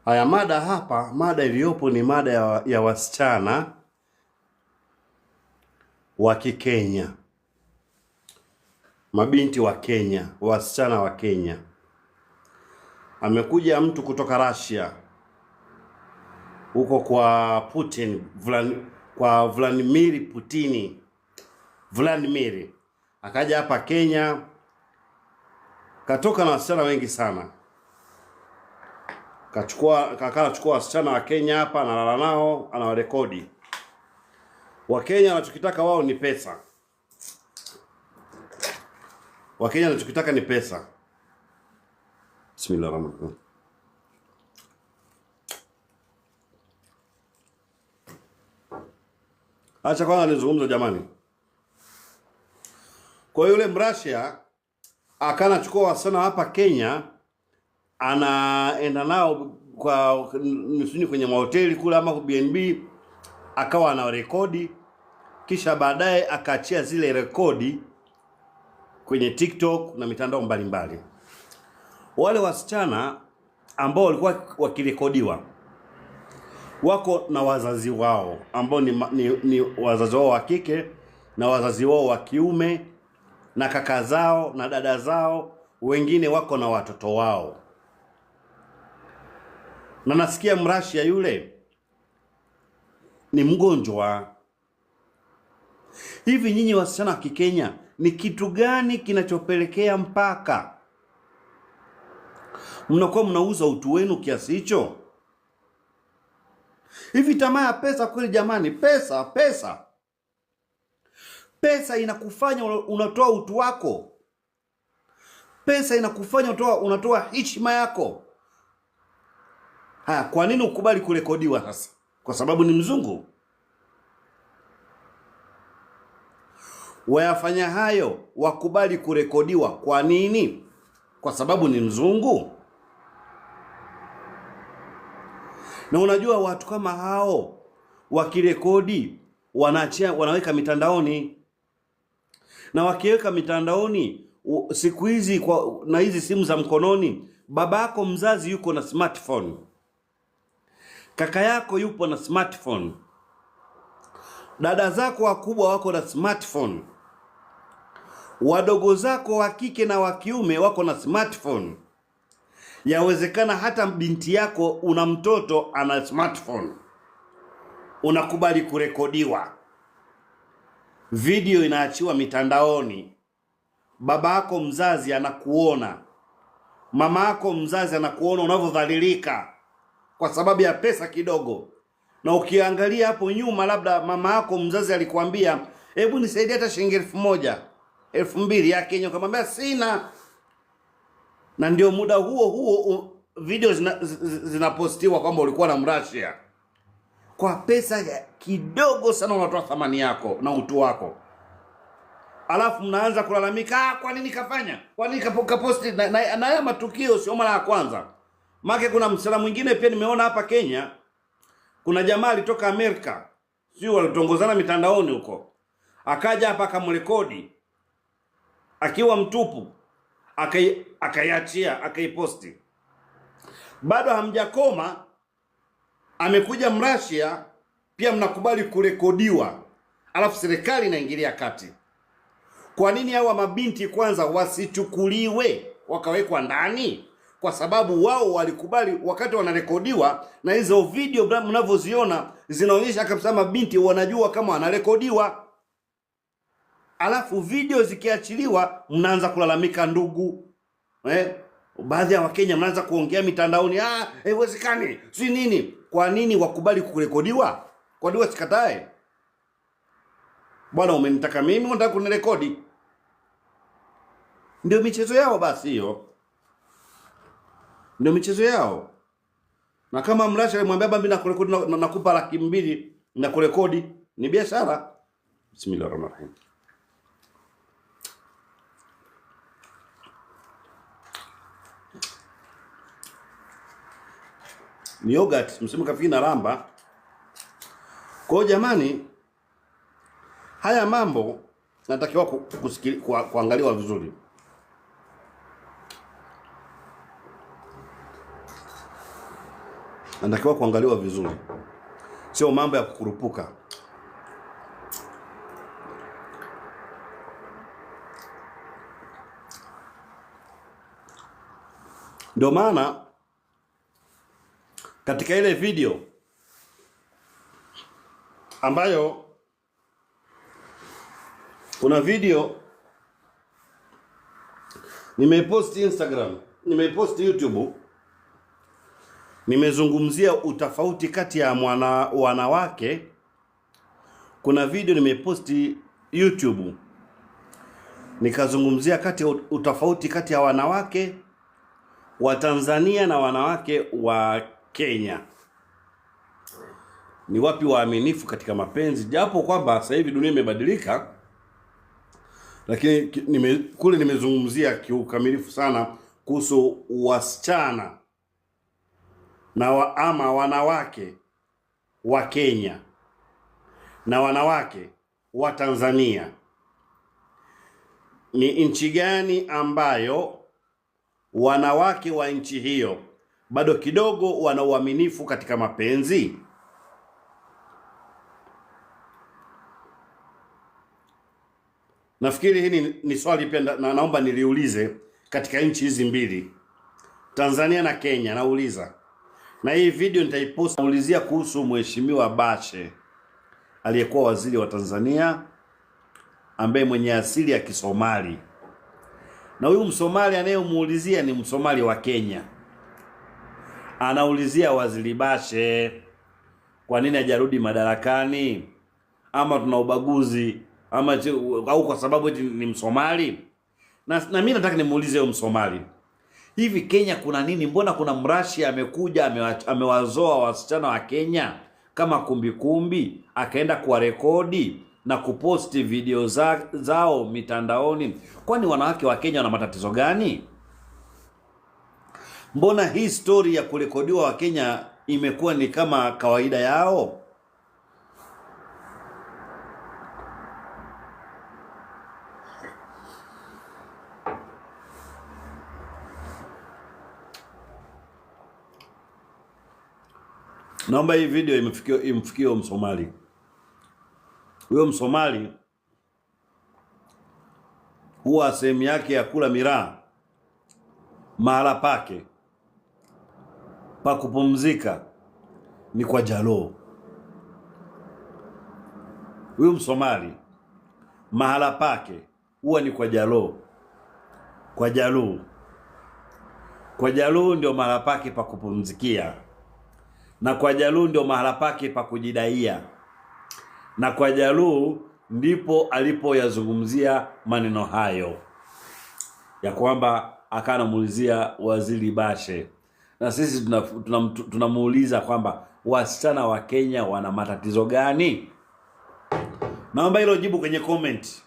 Haya, mada hapa, mada iliyopo ni mada ya wasichana wa Kikenya, mabinti wa Kenya, wasichana wa Kenya. Amekuja mtu kutoka Russia huko kwa Putin, kwa Vladimir Putin. Vladimir akaja hapa Kenya, katoka na wasichana wengi sana. Kachukua wasichana wa Kenya hapa, analala nao, anawarekodi. Wakenya wanachokitaka wao ni pesa. Wakenya wanachokitaka ni pesa. Bismillahirrahmanirrahim. Acha kwanza nizungumze jamani. Kwa yule Mrussia akanachukua wasichana hapa Kenya, anaenda nao kwa nisuni kwenye mahoteli kula ama BNB, akawa anarekodi, kisha baadaye akaachia zile rekodi kwenye TikTok na mitandao mbalimbali. Wale wasichana ambao walikuwa wakirekodiwa wako na wazazi wao ambao ni wazazi wao wa kike na wazazi wao wa kiume na kaka zao na dada zao, wengine wako na watoto wao. Na nasikia Mrussia yule ni mgonjwa. Hivi nyinyi wasichana wa Kikenya, ni kitu gani kinachopelekea mpaka mnakuwa mnauza utu wenu kiasi hicho? Hivi tamaa ya pesa kweli jamani? Pesa inakufanya unatoa utu wako. Pesa inakufanya unatoa heshima yako. Haya, kwa nini ukubali kurekodiwa sasa? Kwa sababu ni mzungu? Wayafanya hayo, wakubali kurekodiwa kwa nini? Kwa sababu ni mzungu? Na unajua watu kama hao wakirekodi wanaweka mitandaoni. Na wakiweka mitandaoni siku hizi na hizi simu za mkononi, baba yako mzazi yuko na smartphone, kaka yako yupo na smartphone, dada zako wakubwa wako na smartphone, wadogo zako wa kike na wa kiume wako na smartphone. Yawezekana hata binti yako, una mtoto ana smartphone. Unakubali kurekodiwa, video inaachiwa mitandaoni, baba yako mzazi anakuona, mama yako mzazi anakuona unavyodhalilika kwa sababu ya pesa kidogo. Na ukiangalia hapo nyuma, labda mama yako mzazi alikwambia, hebu nisaidie hata shilingi 1000, 2000 ya Kenya, ukamwambia sina. Na ndio muda huo video zinapostiwa kwamba ulikuwa na Mrussia. Kwa pesa kidogo sana unatoa thamani yako na utu wako. Alafu mnaanza kulalamika, kwa nini kafanya? Kwa nini kaposti? Na haya matukio sio mara ya kwanza. Maana kuna msala mwingine pia nimeona hapa Kenya. Kuna jamaa alitoka Amerika, sio walitongozana mitandaoni huko. Akaja hapa akamrekodi akiwa mtupu, akaiachia, akaiposti. Bado hamjakoma, amekuja Mrussia pia mnakubali kurekodiwa. Alafu serikali inaingilia kati. Kwa nini hawa mabinti kwanza wasichukuliwe wakawekwa ndani? Kwa sababu wao walikubali wakati wanarekodiwa, na hizo video mnavyoziona zinaonyesha kabisa mabinti wanajua kama wanarekodiwa. Alafu video zikiachiliwa mnaanza kulalamika ndugu. Baadhi ya Wakenya mnaanza kuongea mitandaoni, haiwezekani, si nini? Kwa nini wakubali kurekodiwa? Kwa nini wasikatae? Bwana, umenitaka mimi, unataka kunirekodi. Ndio michezo yao basi hiyo. Ndio michezo yao. Na kama Mrussia alimwambia mimi nakurekodi, nakupa 200,000 na kurekodi, ni biashara. Bismillahirrahmanirrahim. Ni yogurt, msimu kafikiri na ramba. Kwa jamani, haya mambo natakiwa kuangaliwa vizuri. anatakiwa kuangaliwa vizuri, sio mambo ya kukurupuka. Ndio maana katika ile video ambayo kuna video nimeipost Instagram, nimeipost YouTube, nimezungumzia utofauti kati ya wanawake. Kuna video nimeiposti YouTube nikazungumzia utofauti kati ya wanawake wa Tanzania na wanawake wa Kenya. Ni wapi waaminifu katika mapenzi, japo kwamba sasa hivi dunia imebadilika, lakini kule nimezungumzia kiukamilifu sana kuhusu wasichana na ama wanawake wa Kenya na wanawake wa Tanzania. Ni nchi gani ambayo wanawake wa nchi hiyo bado kidogo wana uaminifu katika mapenzi? Nafikiri hili ni swali pia na naomba niliulize katika nchi hizi mbili, Tanzania na Kenya. Nauliza, na hii video nitaipost, naulizia kuhusu Mheshimiwa Bashe aliyekuwa waziri wa Tanzania ambaye mwenye asili ya Kisomali. Na huyu Msomali anayemuulizia ni Msomali wa Kenya. Anaulizia waziri Bashe, kwa nini hajarudi madarakani? Ama tuna ubaguzi ama au kwa sababu eti ni Msomali? Na mimi nataka nimuulize huyo Msomali, hivi Kenya kuna nini? Mbona kuna mrashi amekuja amewazoa wasichana wa Kenya kama kumbikumbi, akaenda kwa rekodi na kuposti video zao mitandaoni? Kwani wanawake wa Kenya wana matatizo gani? Mbona hii story ya kurekodiwa wa Kenya imekuwa ni kama kawaida yao? Naomba hii video imfikie Msomali. Huyo Msomali huwa sehemu yake ya kula miraa, mahala pake pa kupumzika ni kwa Jalo. Huyo Msomali mahala pake huwa ni kwa Jalo. Kwa Jalo ndio mahala pake pa kupumzikia, na kwa Jalo ndio mahala pake pa kujidaia, na kwa Jalo ndipo alipoyazungumzia maneno hayo ya kwamba akanamuulizia waziri Bashe. Na sisi tunamuuliza kwamba wasichana wa Kenya wana matatizo gani? Naomba hilo jibu kwenye comment.